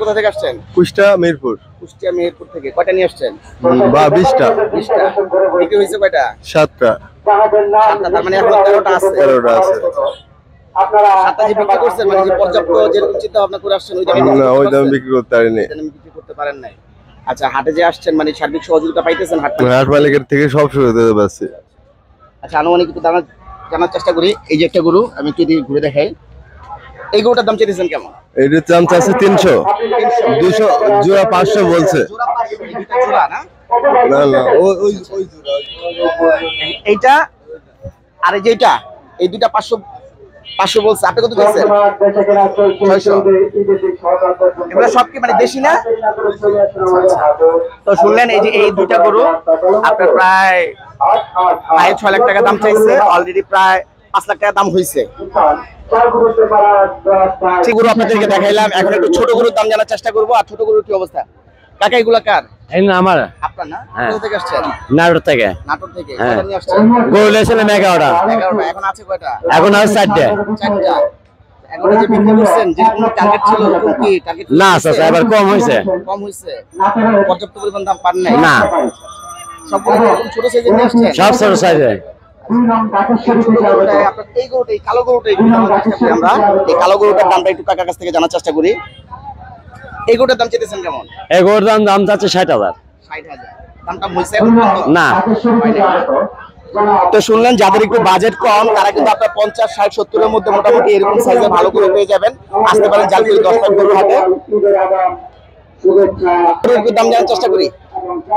কোথা থেকে আসছেন? কুষ্টিয়া মিরপুর। কুষ্টিয়া মিরপুর থেকে কয়টা নিয়ে আসছেন? বা 20টা। 20টা বিক্রি হয়েছে কয়টা? 7টা। 7টা, তার মানে এখন 13টা আছে। 13টা আছে। আপনারা 7টা যে বিক্রি করছেন, মানে যে পর্যাপ্ত যেরকম চিন্তা ভাবনা করে আসছেন ওই দামে না, ওই দামে বিক্রি করতে পারিনি। বিক্রি করতে পারেন নাই। আচ্ছা, হাটে যে আসছেন মানে সার্বিক সহযোগিতা পাইতেছেন হাট মালিকের থেকে সব সুবিধা পাচ্ছি। আচ্ছা, আনুমানিক একটু জানার চেষ্টা করি। এই যে একটা গরু আমি একটু ঘুরে দেখাই। এই গরুটার দাম চেয়েছেন কেমন? এটার দাম চাচ্ছে 300, 200, জোড়া 500 বলছে। জোড়া না? না না, ওই এইটা আর এই যেটা, এই দুইটা 500 বলছে। আপনি কত দিচ্ছেন? 600। এগুলো সব কি মানে দেশি না? তো শুনলেন, এই যে এই দুইটা গরু আপনার প্রায় 6 লাখ টাকা দাম চাইছে। অলরেডি প্রায় 5 লাখ টাকা দাম হয়েছে। গরু আপনাদেরকে দেখাইলাম। এখন একটু ছোট গরুর দাম জানার চেষ্টা করবো। আর ছোট গরুর কি অবস্থা? কাকা, এগুলা কার? আমার আপনার না? কোথা থেকে আসছেন? নাটোর থেকে। নাটোর থেকে। কয়টা নিয়ে আসছেন? গরু লেছিলাম 11টা। 11টা। এখন আছে কয়টা? এখন আছে 4টা। 4টা। এখন যে বিক্রি করছেন, যে কোনো টার্গেট ছিল এরকম কি? টার্গেট না চাচা, এবার কম হয়েছে। কম হয়েছে। পর্যাপ্ত পরিমাণ দাম পান নাই? না, সবগুলো এরকম ছোট সাইজের নিয়ে আসছেন? সব ছোট সাইজে। এই গরুটা, এই কালো গরুটা একটু জানার চেষ্টা করি আমরা। এই কালো গরুটার দামটা একটু কাকার কাছ থেকে জানার চেষ্টা করি। এই গরুটার দাম চেয়েছেন কেমন? এই গরুর দাম যাচ্ছে 60,000। 60,000। দামটা হয়েছে এখন কত? না। তো শুনলেন, যাদের একটু বাজেট কম তারা কিন্তু আপনার 50, 60, 70 এর মধ্যে মোটামুটি এরকম সাইজের ভালো করে পেয়ে যাবেন। আসতে পারেন জালকুড়ি 10 লাখ গরুর হাটে। দাম জানার চেষ্টা করি।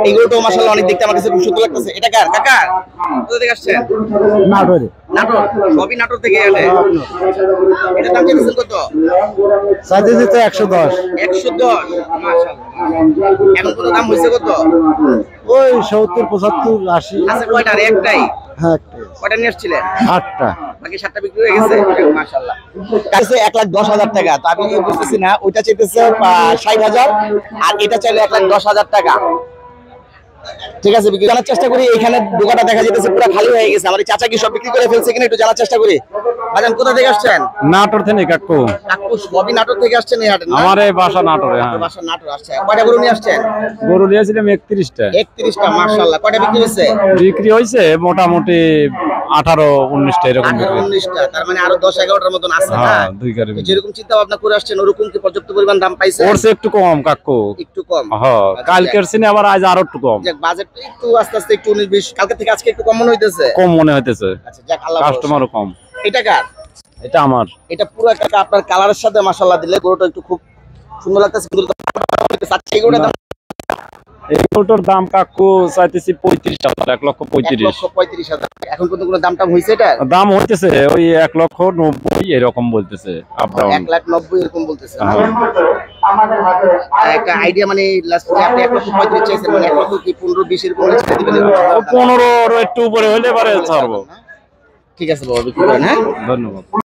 এই গরুটাও মাশাআল্লাহ অনেক দেখতে আমার কাছে খুব সুন্দর লাগতেছে। এটা কার কাকা? কোথা থেকে আসছেন? নাটোরে। নাটোর। সবই নাটোর থেকে এলে। এটার দাম চেয়েছেন কত? চাইতে দিতে 110। 110। মাশাআল্লাহ। এখন কত দাম হইছে কত? ওই 70, 75, 80। আছে কয়টা? আর একটাই? হ্যাঁ, কয়টা নিয়ে আসছিলেন? 8টা। বাকি 7টা বিক্রি হয়ে গেছে। মাশাআল্লাহ। কাছে 1,10,000 টাকা। তো আমি বুঝতেছি না, ওইটা চাইতেছে 60,000 আর এটা চাইলে 1,10,000 টাকা। ঠিক আছে, বিক্রি জানার চেষ্টা করি। এখানে দোকানটা দেখা যাচ্ছে পুরো খালি হয়ে গেছে। আমার চাচা কি সব বিক্রি করে ফেলছে কিনা একটু জানার চেষ্টা করি। ভাইজান, কোথা থেকে আসছেন? নাটোর থেকে কাকু। কাকু সবই নাটোর থেকে আসছেন এই হাটে? আমার এই বাসা নাটোরে। হ্যাঁ, বাসা নাটোর। আসছে। কয়টা গরু নিয়ে আসছেন? গরু নিয়েছিলাম 31টা। 31টা। মাশাআল্লাহ। কয়টা বিক্রি হয়েছে? বিক্রি হয়েছে মোটামুটি 18, 19টা এরকম। 19টা। তার মানে আরো 10-11টার মতন আছে না? হ্যাঁ, 2 গাড়ি। যেরকম চিন্তা ভাবনা করে আসছেন ওরকম কি পর্যাপ্ত পরিমাণ দাম পাইছে? ওরছে একটু কম কাকু। একটু কম। হ্যাঁ, কালকের সিনে আবার আজ আরো একটু কম। যাক, বাজেটটা একটু আস্তে আস্তে একটু 19-20 কালকে থেকে আজকে একটু কম মনে হইতেছে। কম মনে হইতেছে। আচ্ছা, যাক, আল্লাহ কাস্টমারও কম। এটা কার? এটা আমার। এটা পুরো কাকা আপনার কালারের সাথে মাশাআল্লাহ দিলে গরুটা একটু খুব সুন্দর লাগতেছে। আচ্ছা, এই গরুটার দাম? এই গরুটার দাম কাকু চাইতেছি 35,000, 1,35,000। 1,35,000। এখন পর্যন্ত কোনো দাম টাম হইছে এটা? দাম হইতেছে ওই 1,90,000 এরকম বলতেছে। আপ ডাউন 1,90,000 এরকম বলতেছে। একটা আইডিয়া মানে লাস্ট আপনি 1,35,000 চাইছেন, মানে 1 লক্ষ কি 15-20 এরকম রেঞ্জে দিবেন? 15 একটু উপরে হইলে পারে ছাড়বো। ঠিক আছে বাবা, বিক্রি করেন। হ্যাঁ, ধন্যবাদ।